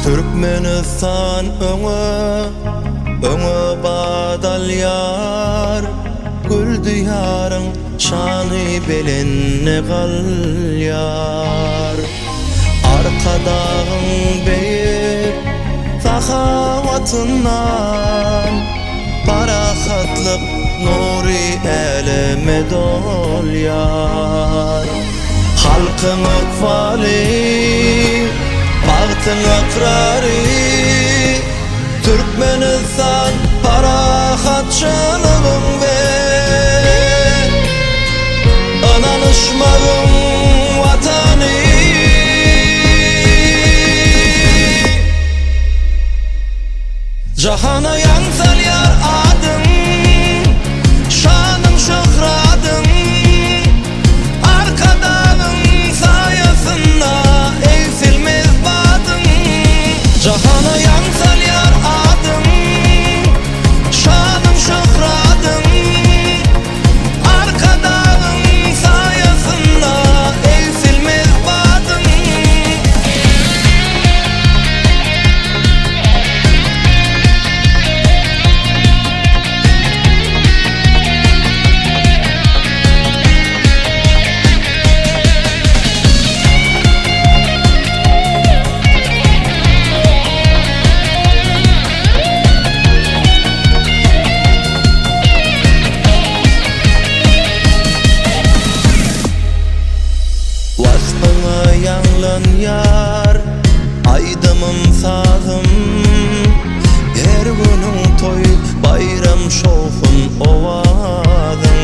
Türkmenistan öňe badalyar, gül diyarın şany belenine galyar. Arkadağın beyip sahavatından, parahatlyk nuri eleme dolyar. Halkın ıkbali, bagtın ıkrari, Türkmenistan parahatçılığın ve ınanışmağın vatanı. Cahana yansal yar adın, şanın şöhradın, arkadağın sayasında eğsilmez badın. Cahana yansal yar adın, şanın şöhradın, arkadağın sayasında eğsilmez badın. Vasfına yanlan yar, aydımım sazım, her günün toy bayram şoğun ovadın.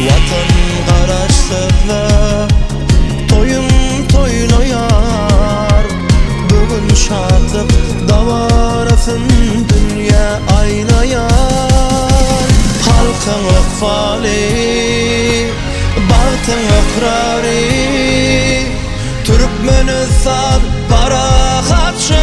Vatan garaşsızla toyun toylayar, bugün şatlık davarasın dünya aynayar. Halkın ıkbali, bagtın ıkrari, Türkmenistan parahatçı